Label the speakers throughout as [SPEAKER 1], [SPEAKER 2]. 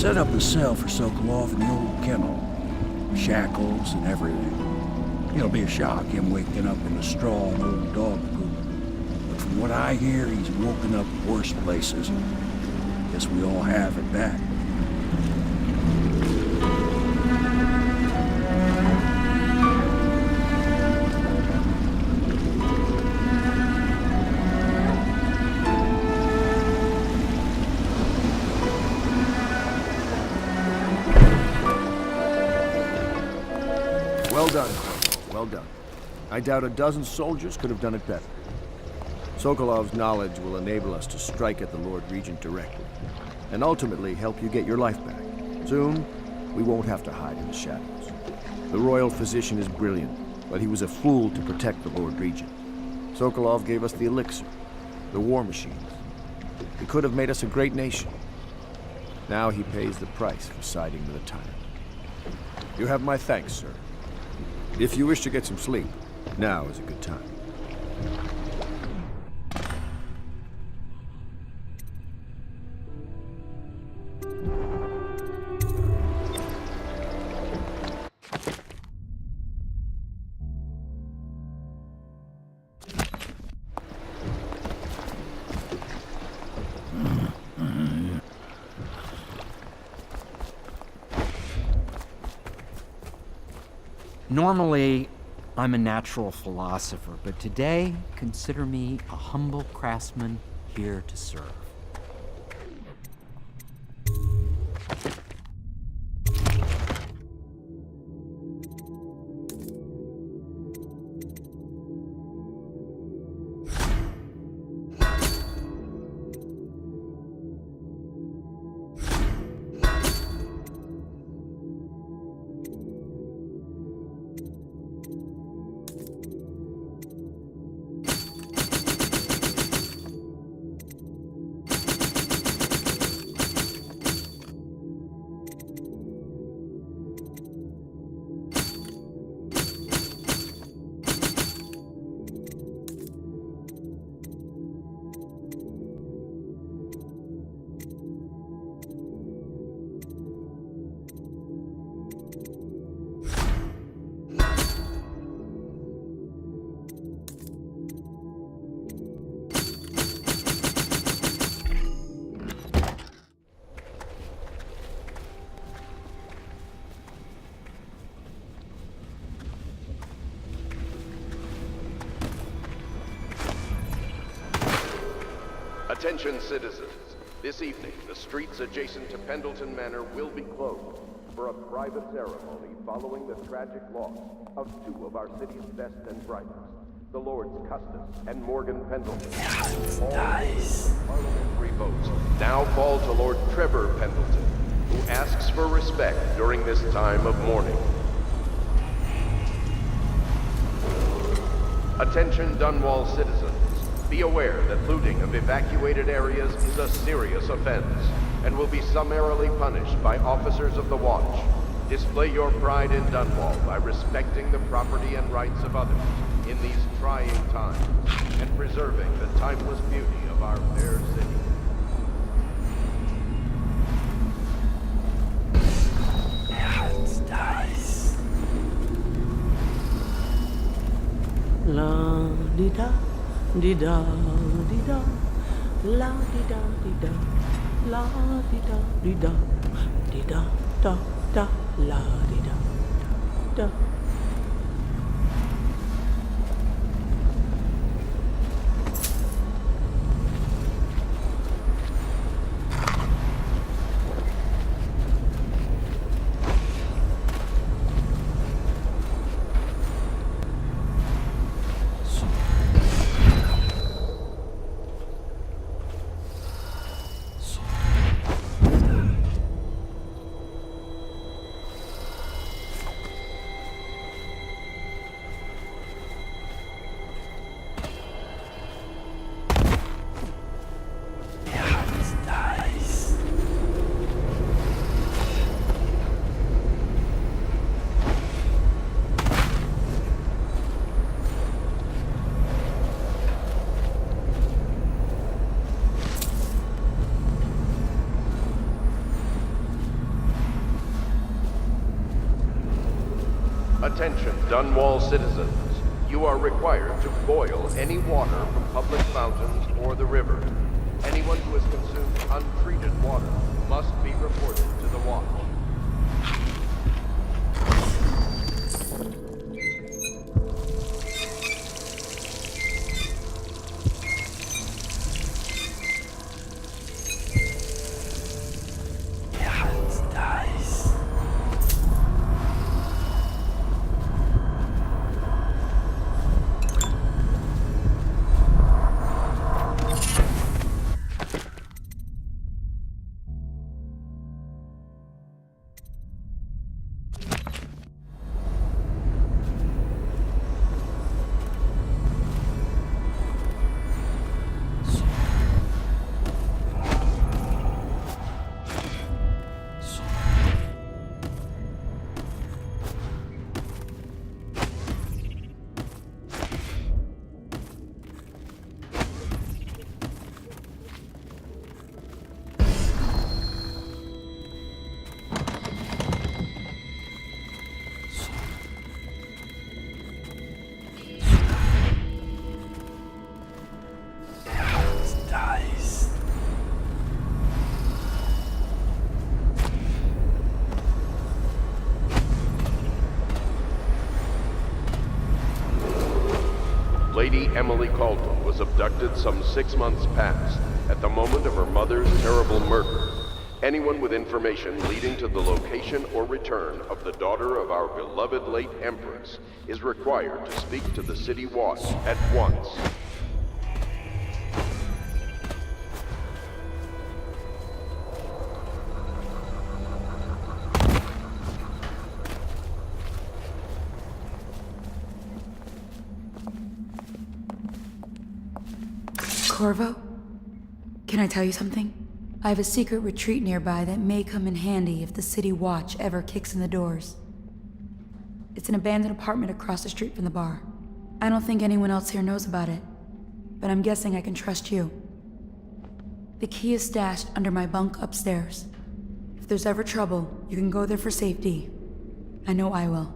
[SPEAKER 1] set up a cell for Sokolov in the old kennel. Shackles and everything. It'll be a shock, him waking up in the straw and old dog poop. But from what I hear, he's woken up worse places. Guess we all have at that.
[SPEAKER 2] Well done, Corvo. Well done. I doubt a dozen soldiers could have done it better. Sokolov's knowledge will enable us to strike at the Lord Regent directly, and ultimately help you get your life back. Soon, we won't have to hide in the shadows. The royal physician is brilliant, but he was a fool to protect the Lord Regent. Sokolov gave us the elixir, the war machines. He could have made us a great nation. Now he pays the price for siding with a tyrant. You have my thanks, sir. If you wish to get some sleep, now is a good time.
[SPEAKER 3] Normally, I'm a natural philosopher, but today, consider me a humble craftsman here to serve.
[SPEAKER 4] Attention citizens. This evening, the streets adjacent to Pendleton Manor will be closed for a private ceremony following the tragic loss of two of our city's best and brightest, the Lords Custis and Morgan Pendleton.
[SPEAKER 5] Nice.
[SPEAKER 4] Parliamentary votes now fall to Lord Trevor Pendleton, who asks for respect during this time of mourning. Attention Dunwall citizens. Be aware that looting of evacuated areas is a serious offense and will be summarily punished by officers of the watch. Display your pride in Dunwall by respecting the property and rights of others in these trying times and preserving the timeless beauty of our fair city.
[SPEAKER 5] That's nice.
[SPEAKER 6] La di da. Di da, la di da, la di da, da, da, la di da.
[SPEAKER 4] Attention, Dunwall citizens. You are required to boil any water from public fountains or the river. Anyone who has consumed untreated water must be reported to the watch. Lady Emily Caldwell was abducted some 6 months past, at the moment of her mother's terrible murder. Anyone with information leading to the location or return of the daughter of our beloved late Empress is required to speak to the City Watch at once.
[SPEAKER 7] Corvo, can I tell you something? I have a secret retreat nearby that may come in handy if the City Watch ever kicks in the doors. It's an abandoned apartment across the street from the bar. I don't think anyone else here knows about it, but I'm guessing I can trust you. The key is stashed under my bunk upstairs. If there's ever trouble, you can go there for safety. I know I will.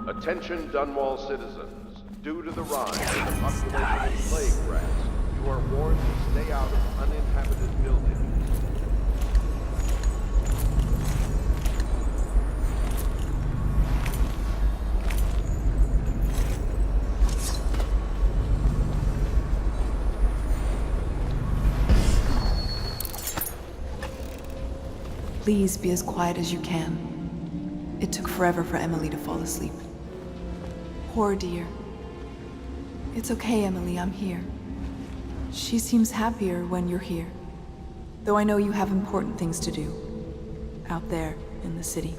[SPEAKER 4] Attention Dunwall citizens. Due to the rise in the population of plague rats, you are warned to stay out of uninhabited buildings.
[SPEAKER 8] Please be as quiet as you can. It took forever for Emily to fall asleep. Poor dear. It's okay, Emily, I'm here. She seems happier when you're here. Though I know you have important things to do. Out there in the city.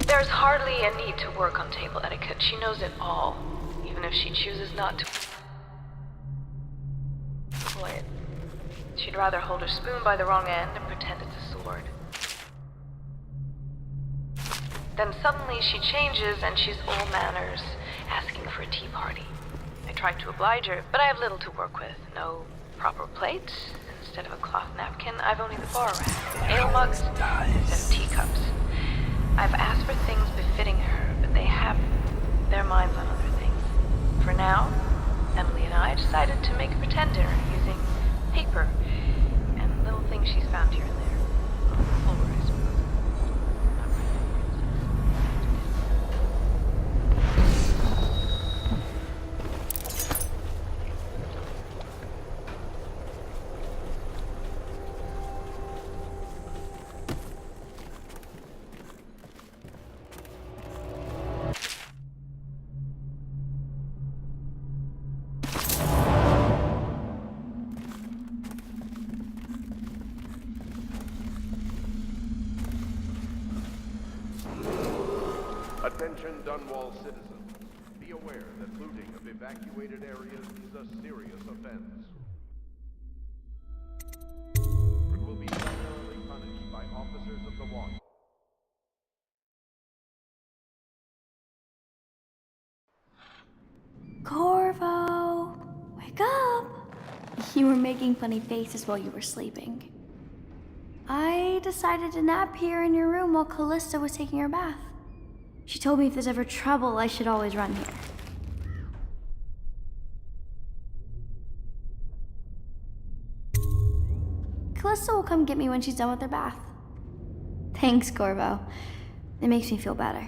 [SPEAKER 9] There's hardly a need to work on table etiquette. She knows it all, even if she chooses not to employ it. She'd rather hold her spoon by the wrong end and pretend it's a sword. Then suddenly she changes and she's all manners, asking for a tea party. I tried to oblige her, but I have little to work with. No proper plate. Instead of a cloth napkin, I've only the bar rack. Ale mugs instead of teacups. I've asked for things befitting her, but they have their minds on other things. For now, Emily and I decided to make a pretend dinner using paper and little things she's found here and there. On the floor, I suppose. Not
[SPEAKER 4] Attention Dunwall citizens. Be aware that looting of evacuated areas is a serious offense. It will be officers of the watch.
[SPEAKER 10] Corvo, wake up! You were making funny faces while you were sleeping. I decided to nap here in your room while Callista was taking her bath. She told me if there's ever trouble, I should always run here. Callista will come get me when she's done with her bath. Thanks, Corvo. It makes me feel better.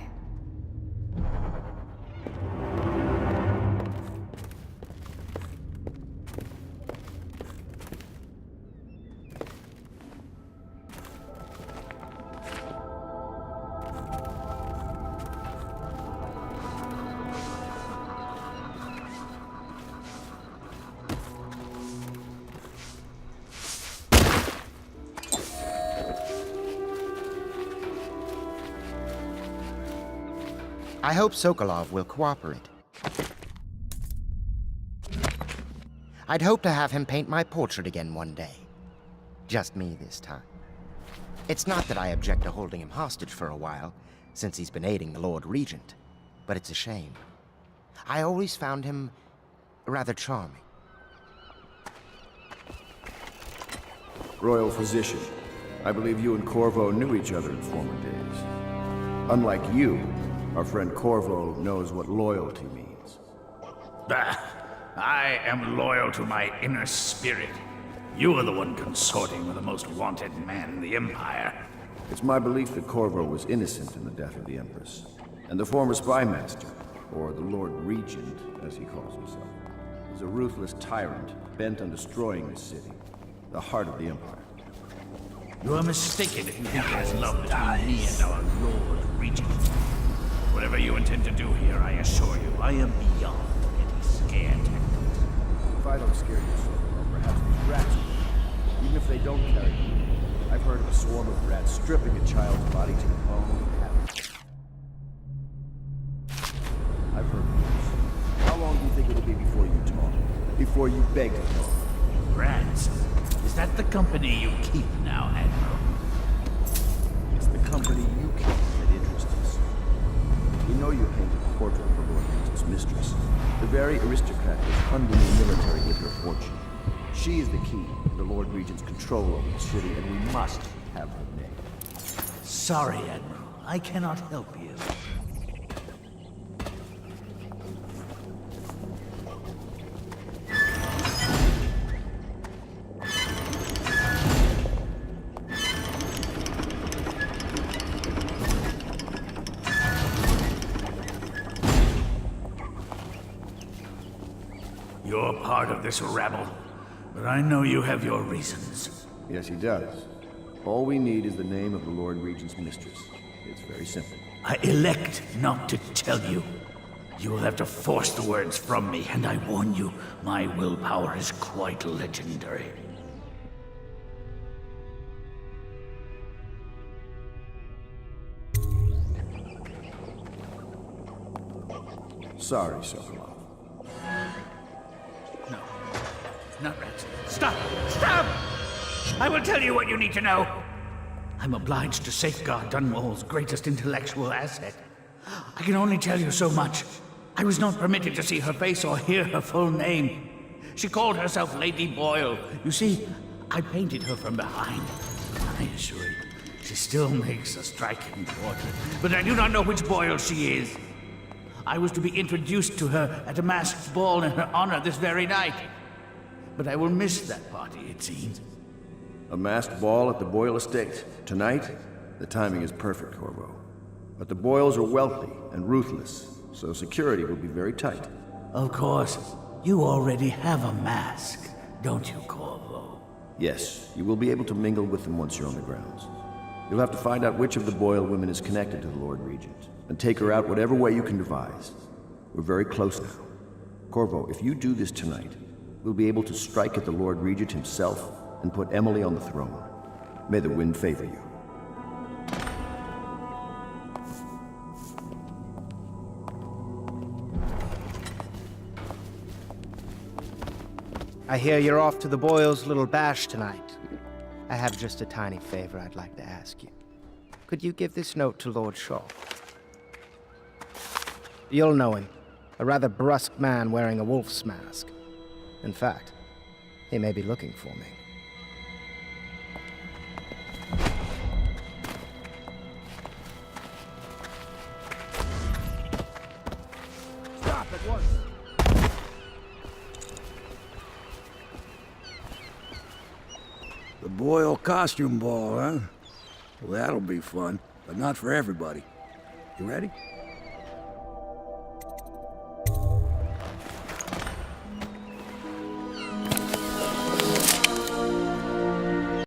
[SPEAKER 11] I hope Sokolov will cooperate. I'd hope to have him paint my portrait again one day. Just me this time. It's not that I object to holding him hostage for a while, since he's been aiding the Lord Regent, but it's a shame. I always found him rather charming.
[SPEAKER 2] Royal Physician, I believe you and Corvo knew each other in former days. Unlike you, our friend Corvo knows what loyalty means.
[SPEAKER 12] Bah! I am loyal to my inner spirit. You are the one consorting with the most wanted man in the Empire.
[SPEAKER 2] It's my belief that Corvo was innocent in the death of the Empress, and the former spy master, or the Lord Regent, as he calls himself, is a ruthless tyrant bent on destroying this city, the heart of the Empire.
[SPEAKER 12] You are mistaken if you think there's love between me and our Lord Regent. Whatever you intend to do here, I assure you, I am beyond any scare tactics.
[SPEAKER 2] If I don't scare you, Sokol, perhaps these rats will. Even if they don't carry you, I've heard of a swarm of rats stripping a child's body to the bone and having it. I've heard this. How long do you think it'll be before you talk? Before you beg to talk?
[SPEAKER 12] Rats? Is that the company you keep now, Admiral?
[SPEAKER 2] It's the company you keep that interests us. You know you painted a portrait of the Lord Regent's mistress, the very aristocrat who's funding the military with her fortune. She is the key to the Lord Regent's control over the city, and we must have her name.
[SPEAKER 12] Sorry, Admiral. I cannot help you. You're part of this rabble, but I know you have your reasons.
[SPEAKER 2] Yes, he does. All we need is the name of the Lord Regent's mistress. It's very simple.
[SPEAKER 12] I elect not to tell you. You will have to force the words from me, and I warn you, my willpower is quite legendary.
[SPEAKER 2] Sorry, Sokol.
[SPEAKER 12] No, not rats. Stop! Stop! I will tell you what you need to know. I'm obliged to safeguard Dunwall's greatest intellectual asset. I can only tell you so much. I was not permitted to see her face or hear her full name. She called herself Lady Boyle. You see, I painted her from behind. I assure you, she still makes a striking portrait, but I do not know which Boyle she is. I was to be introduced to her at a masked ball in her honor this very night. But I will miss that party, it seems.
[SPEAKER 2] A masked ball at the Boyle estate. Tonight? The timing is perfect, Corvo. But the Boyles are wealthy and ruthless, so security will be very tight.
[SPEAKER 12] Of course. You already have a mask, don't you, Corvo?
[SPEAKER 2] Yes, you will be able to mingle with them once you're on the grounds. You'll have to find out which of the Boyle women is connected to the Lord Regent, and take her out whatever way you can devise. We're very close now. Corvo, if you do this tonight, we'll be able to strike at the Lord Regent himself and put Emily on the throne. May the wind favor you.
[SPEAKER 13] I hear you're off to the Boyles' little bash tonight.
[SPEAKER 11] I have just a tiny favor I'd like to ask you. Could you give this note to Lord Shaw? You'll know him. A rather brusque man wearing a wolf's mask. In fact, he may be looking for me.
[SPEAKER 1] Stop at once! The Boyle costume ball, huh? Well, that'll be fun, but not for everybody. You ready?